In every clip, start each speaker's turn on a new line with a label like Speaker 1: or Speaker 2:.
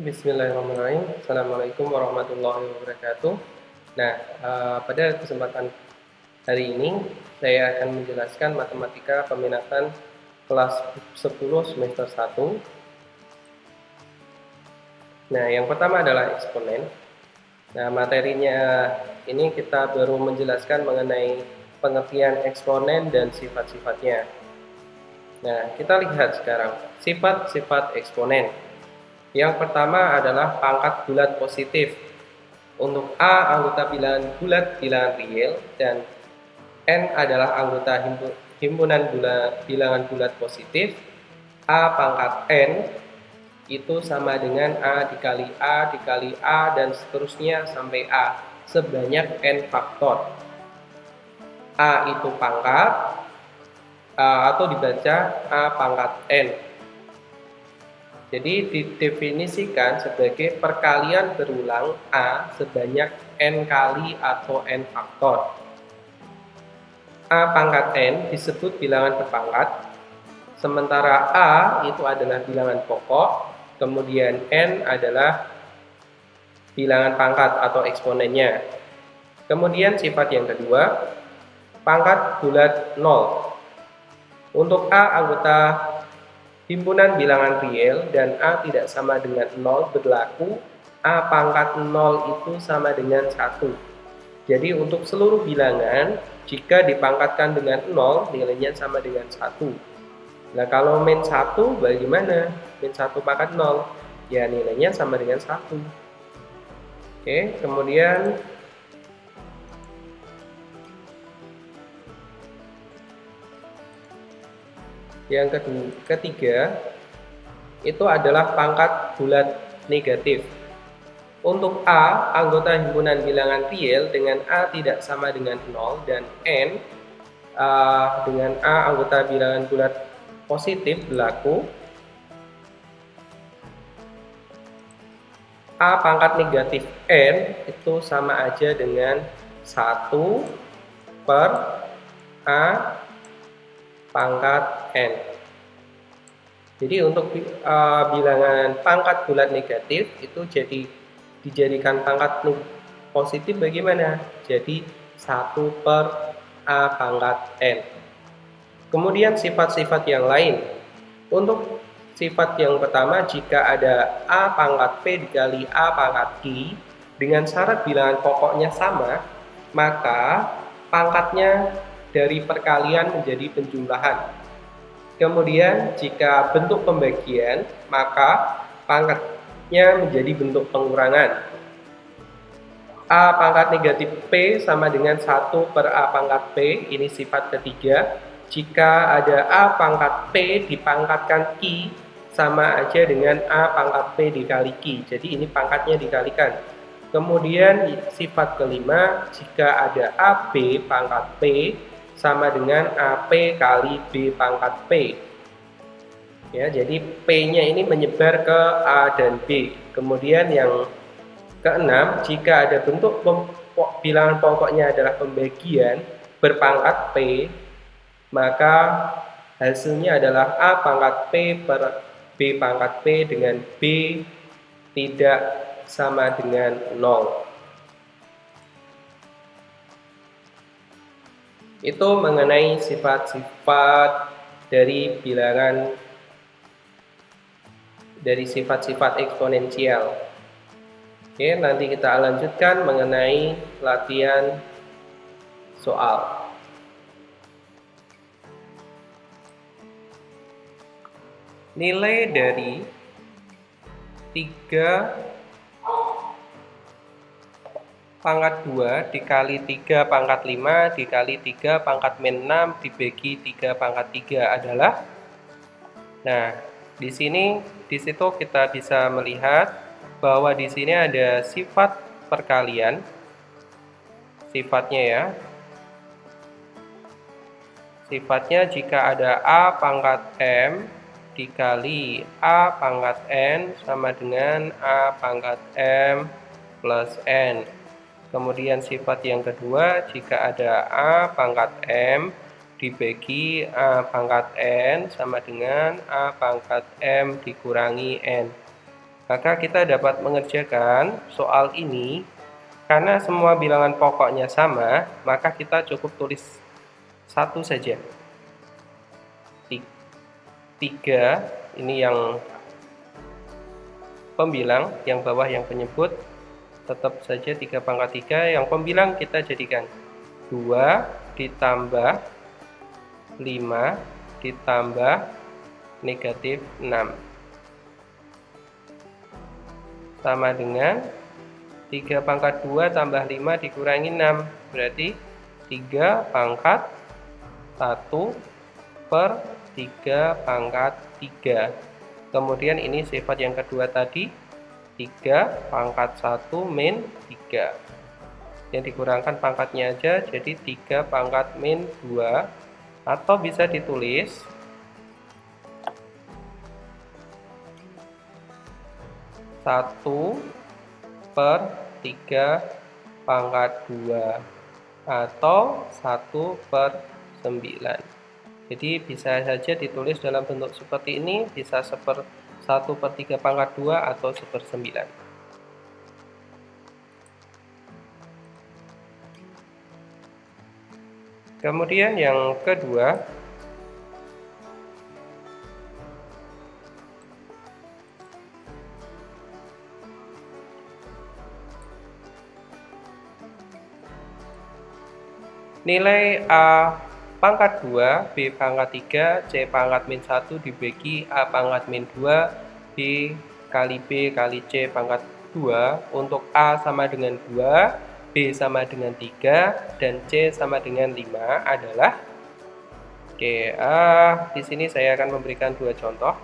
Speaker 1: Bismillahirrahmanirrahim. Assalamualaikum warahmatullahi wabarakatuh. Nah, pada kesempatan hari ini saya akan menjelaskan matematika peminatan kelas 10 semester 1. Nah, yang pertama adalah eksponen. Nah, materinya ini kita baru menjelaskan mengenai pengertian eksponen dan sifat-sifatnya. Nah, kita lihat sekarang sifat-sifat eksponen. Yang pertama adalah pangkat bulat positif. Untuk A anggota bilangan bulat bilangan real dan N adalah anggota himpunan bilangan bulat positif, A pangkat N itu sama dengan A dikali A dan seterusnya sampai A sebanyak N faktor. A itu pangkat atau dibaca A pangkat N. Jadi didefinisikan sebagai perkalian berulang A sebanyak N kali atau N faktor. A pangkat N disebut bilangan berpangkat, sementara A itu adalah bilangan pokok, kemudian N adalah bilangan pangkat atau eksponennya. Kemudian sifat yang kedua, pangkat bulat 0. Untuk A anggota himpunan bilangan real dan A tidak sama dengan 0 berlaku A pangkat 0 itu sama dengan 1. Jadi untuk seluruh bilangan jika dipangkatkan dengan 0 nilainya sama dengan 1. Nah kalau min 1 bagaimana? Min 1 pangkat 0 ya nilainya sama dengan 1. Oke, kemudian yang ketiga itu adalah pangkat bulat negatif. Untuk A, anggota himpunan bilangan real dengan A tidak sama dengan 0 dan N dengan A anggota bilangan bulat positif berlaku A pangkat negatif N itu sama aja dengan 1 per A pangkat N. Jadi untuk bilangan pangkat bulat negatif itu dijadikan pangkat positif bagaimana? Jadi 1 per A pangkat N. Kemudian sifat-sifat yang lain. Untuk sifat yang pertama, jika ada A pangkat P dikali A pangkat Q dengan syarat bilangan pokoknya sama, maka pangkatnya dari perkalian menjadi penjumlahan. Kemudian jika bentuk pembagian, maka pangkatnya menjadi bentuk pengurangan. A pangkat negatif P sama dengan 1 per A pangkat P, ini sifat ketiga. Jika ada A pangkat P dipangkatkan Q, sama aja dengan A pangkat P dikali Q. Jadi ini pangkatnya dikalikan. Kemudian sifat kelima, jika ada AB pangkat P, sama dengan AP kali B pangkat P. Ya, jadi P-nya ini menyebar ke A dan B. Kemudian yang keenam, jika ada bentuk bilangan pokoknya adalah pembagian berpangkat P, maka hasilnya adalah A pangkat P per B pangkat P dengan B tidak sama dengan 0. Itu mengenai sifat-sifat dari bilangan dari sifat-sifat eksponensial. Oke, nanti kita lanjutkan mengenai latihan soal. Nilai dari 3 pangkat 2 dikali 3 pangkat 5 dikali 3 pangkat min 6 dibagi 3 pangkat 3 adalah, nah di situ kita bisa melihat bahwa di sini ada sifat perkalian, sifatnya ya. Sifatnya jika ada A pangkat M dikali A pangkat N sama dengan A pangkat M plus N. Kemudian sifat yang kedua, jika ada A pangkat M dibagi A pangkat N sama dengan A pangkat M dikurangi N. Maka kita dapat mengerjakan soal ini karena semua bilangan pokoknya sama, maka kita cukup tulis satu saja. 3 ini yang pembilang, yang bawah yang penyebut, tetap saja 3 pangkat 3. Yang pembilang kita jadikan 2 ditambah 5 ditambah negatif 6 sama dengan 3 pangkat 2 tambah 5 dikurangi 6, berarti 3 pangkat 1 per 3 pangkat 3. Kemudian ini sifat yang kedua tadi, 3 pangkat 1 min 3. Yang dikurangkan pangkatnya aja, jadi 3 pangkat min 2. Atau bisa ditulis 1 per 3 pangkat 2 atau 1 per 9. Jadi bisa saja ditulis dalam bentuk seperti ini, bisa 1 per 3 pangkat 2 atau 1 per 9. Kemudian yang kedua, nilai A pangkat 2, B pangkat 3, C pangkat min 1 dibagi A pangkat min 2, B kali B kali C pangkat 2 untuk A sama dengan 2, B sama dengan 3, dan C sama dengan 5 adalah, di sini saya akan memberikan dua contoh.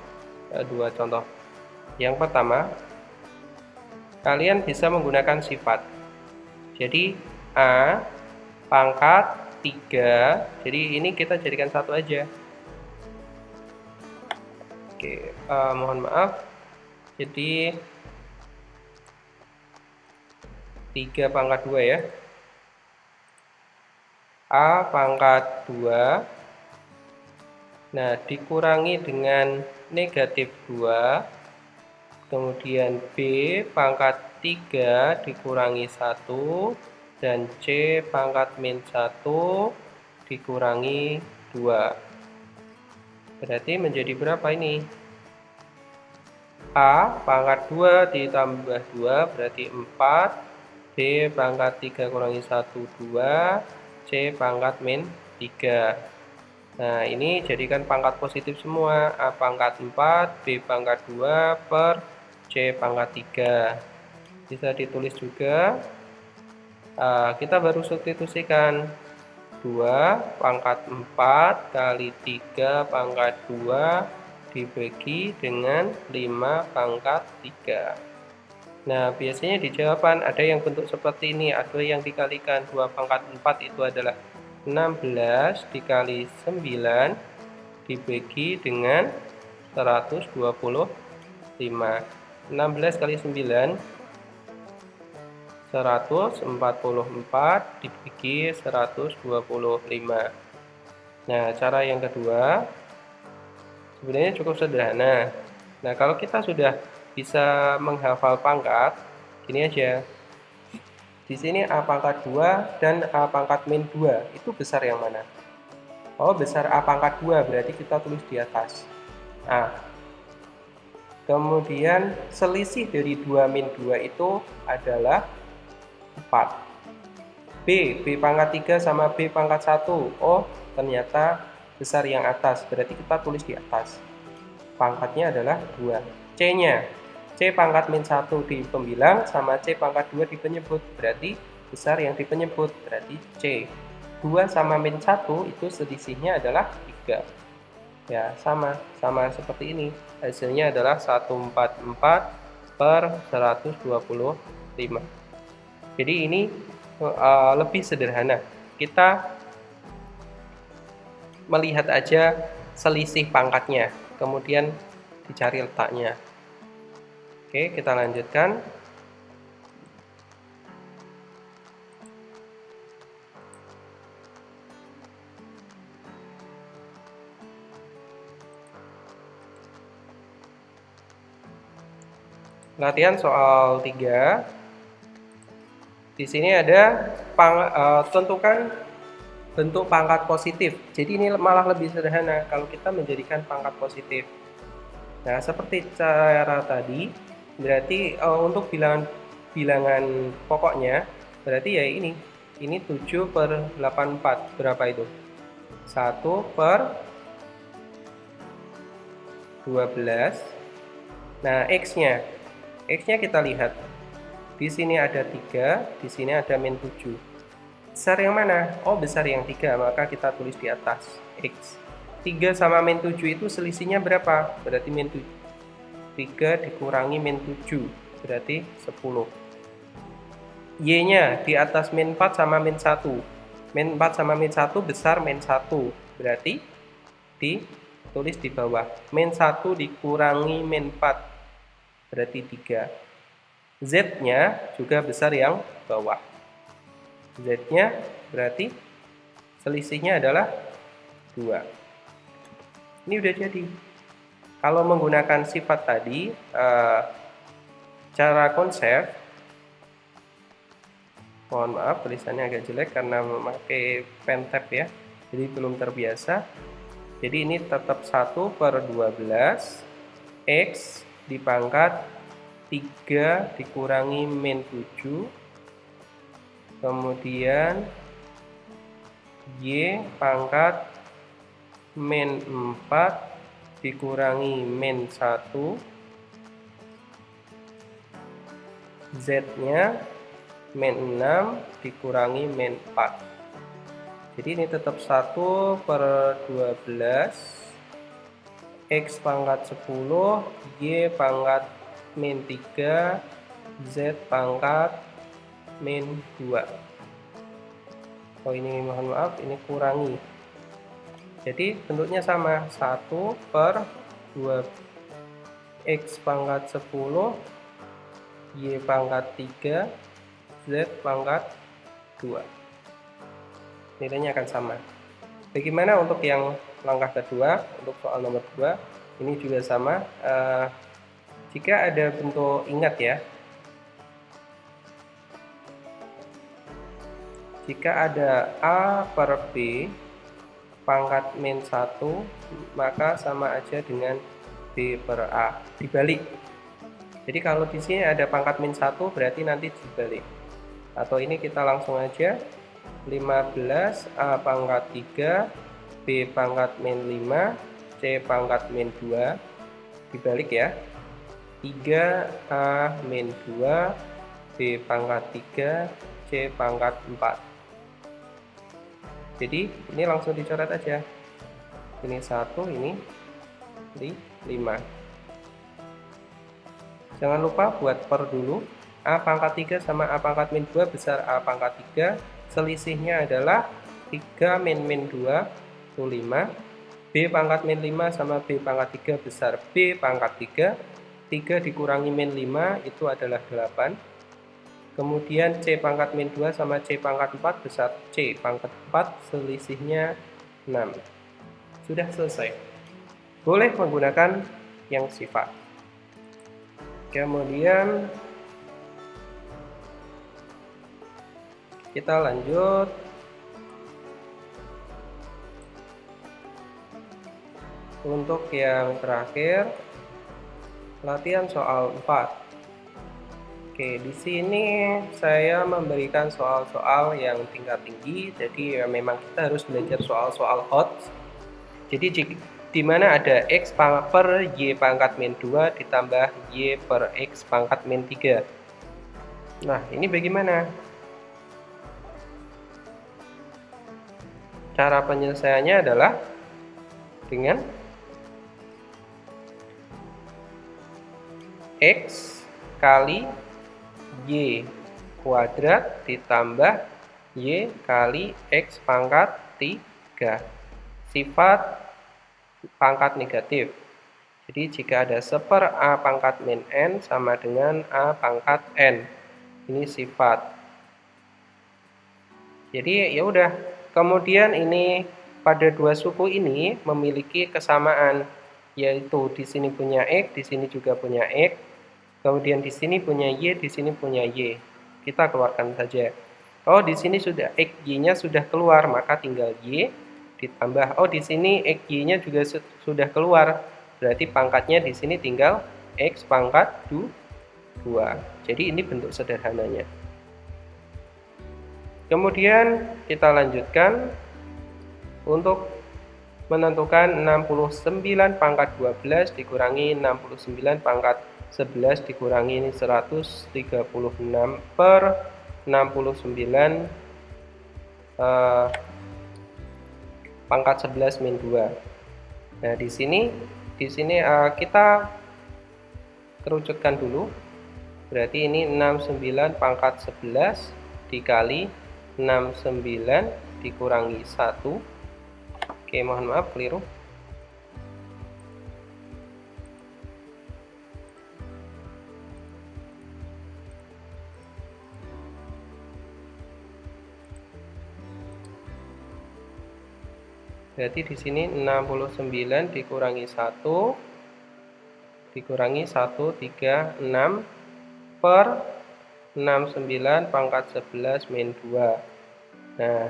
Speaker 1: Yang pertama, kalian bisa menggunakan sifat. Jadi A pangkat 3, jadi ini kita jadikan satu aja. Mohon maaf, jadi 3 pangkat 2 ya. A pangkat 2, nah dikurangi dengan negatif 2, kemudian B pangkat 3 dikurangi 1, dan C pangkat min 1 dikurangi 2. Berarti menjadi berapa ini? A pangkat 2 ditambah 2 berarti 4, B pangkat 3 kurangi 1, 2, C pangkat min 3. Nah, ini jadikan pangkat positif semua. A pangkat 4, B pangkat 2 per C pangkat 3. Bisa ditulis juga. Kita baru substitusikan 2 pangkat 4 kali 3 pangkat 2 dibagi dengan 5 pangkat 3. Nah, biasanya di jawaban ada yang bentuk seperti ini, ada yang dikalikan 2 pangkat 4 itu adalah 16 dikali 9 dibagi dengan 125. 16 kali 9 144 dibagi 125. Nah, cara yang kedua sebenarnya cukup sederhana. Nah, kalau kita sudah bisa menghafal pangkat, gini aja. Di sini A pangkat 2 dan A pangkat min 2, itu besar yang mana? Oh, besar A pangkat 2, berarti kita tulis di atas. Kemudian selisih dari 2 min 2 itu adalah 4. B pangkat 3 sama B pangkat 1. Oh, ternyata besar yang atas, berarti kita tulis di atas. Pangkatnya adalah 2. C-nya, C pangkat min 1 di pembilang sama C pangkat 2 di penyebut, berarti besar yang di penyebut, berarti C. 2 sama min 1 itu selisihnya adalah 3. Ya, sama seperti ini. Hasilnya adalah 144 per 125. Jadi ini lebih sederhana. Kita melihat aja selisih pangkatnya, kemudian dicari letaknya. Oke, kita lanjutkan. Latihan soal 3. Di sini ada tentukan bentuk pangkat positif. Jadi ini malah lebih sederhana kalau kita menjadikan pangkat positif. Nah, seperti cara tadi, berarti untuk bilangan pokoknya, berarti ya ini 7/84. Berapa itu? 1/12. Nah, X-nya kita lihat. Di sini ada 3, di sini ada min 7. Besar yang mana? Oh, besar yang 3, maka kita tulis di atas, X. 3 sama min 7 itu selisihnya berapa? Berarti min 7. 3 dikurangi min 7, berarti 10. Y-nya di atas min 4 sama min 1. Min 4 sama min 1 besar min 1, berarti ditulis di bawah. Min 1 dikurangi min 4, berarti 3. Z-nya juga besar yang bawah. Z-nya berarti selisihnya adalah 2. Ini udah jadi. Kalau menggunakan sifat tadi, cara konsep, mohon maaf tulisannya agak jelek karena memakai pen tab ya, jadi belum terbiasa. Jadi ini tetap 1/12 X dipangkat 3 dikurangi min 7, kemudian Y pangkat min 4 dikurangi min 1, Z-nya min 6 dikurangi min 4. Jadi ini tetap 1/12 X pangkat 10, Y pangkat min 3, Z pangkat min 2. Oh, ini mohon maaf, ini kurangi. Jadi bentuknya sama, 1/2 X pangkat 10, Y pangkat 3, Z pangkat 2. Nilainya akan sama. Bagaimana untuk yang langkah kedua, untuk soal nomor 2, ini juga sama. Jika ada bentuk, ingat ya, jika ada A per B pangkat min 1, maka sama aja dengan B per A. Dibalik. Jadi kalau di sini ada pangkat min 1, berarti nanti dibalik. Atau ini kita langsung aja, 15 A pangkat 3, B pangkat min 5, C pangkat min 2, dibalik ya. 3A min 2, B pangkat 3, C pangkat 4. Jadi ini langsung dicoret aja. Ini 1, ini 5. Jangan lupa buat per dulu. A pangkat 3 sama A pangkat min 2 besar A pangkat 3. Selisihnya adalah 3 min 2 itu 5. B pangkat min 5 sama B pangkat 3 besar B pangkat 3. 3 dikurangi min 5 itu adalah 8. Kemudian C pangkat min 2 sama C pangkat 4 besar C pangkat 4, selisihnya 6. Sudah selesai. Boleh menggunakan yang sifat. Kemudian kita lanjut untuk yang terakhir. Latihan soal 4. Oke, di sini saya memberikan soal-soal yang tingkat tinggi, jadi ya memang kita harus belajar soal-soal hot. Jadi di mana ada X per Y pangkat min 2 ditambah Y per X pangkat min 3. Nah, ini bagaimana? Cara penyelesaiannya adalah dengan X kali Y kuadrat ditambah Y kali X pangkat 3. Sifat pangkat negatif. Jadi jika ada 1/A pangkat min N sama dengan A pangkat N. Ini sifat. Jadi ya udah. Kemudian ini pada dua suku ini memiliki kesamaan, yaitu di sini punya X, di sini juga punya X. Kemudian di sini punya Y, di sini punya Y. Kita keluarkan saja. Oh, di sini sudah XY-nya sudah keluar, maka tinggal Y ditambah. Oh, di sini XY-nya juga sudah keluar. Berarti pangkatnya di sini tinggal X pangkat 2. Jadi ini bentuk sederhananya. Kemudian kita lanjutkan untuk menentukan 69 pangkat 12 dikurangi 69 pangkat 11 dikurangi 136 per 69 pangkat 11 min 2. Nah, di sini kita kerucutkan dulu. Berarti ini 69 pangkat 11 dikali 69 dikurangi 1. Oke, mohon maaf keliru. Berarti di sini 69 dikurangi 1 dikurangi 136 per 69 pangkat 11 min 2. Nah,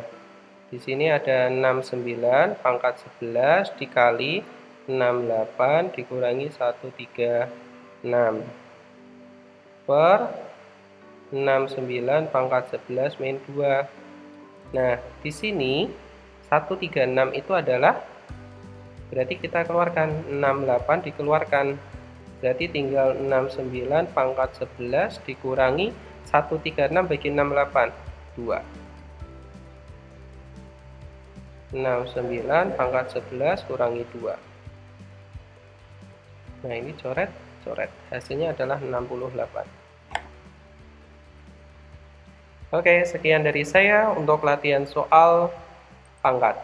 Speaker 1: di sini ada 69 pangkat 11 dikali 68 dikurangi 136 per 69 pangkat 11 min 2. Nah, di sini 136 itu adalah, berarti kita keluarkan 68 dikeluarkan. Berarti tinggal 69 pangkat 11 dikurangi 136 bagi 68, 2. 69 pangkat 11 kurangi 2. Nah, ini coret. Hasilnya adalah 68. Oke, sekian dari saya untuk latihan soal pangkat.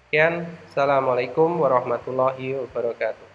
Speaker 1: Sekian, assalamualaikum warahmatullahi wabarakatuh.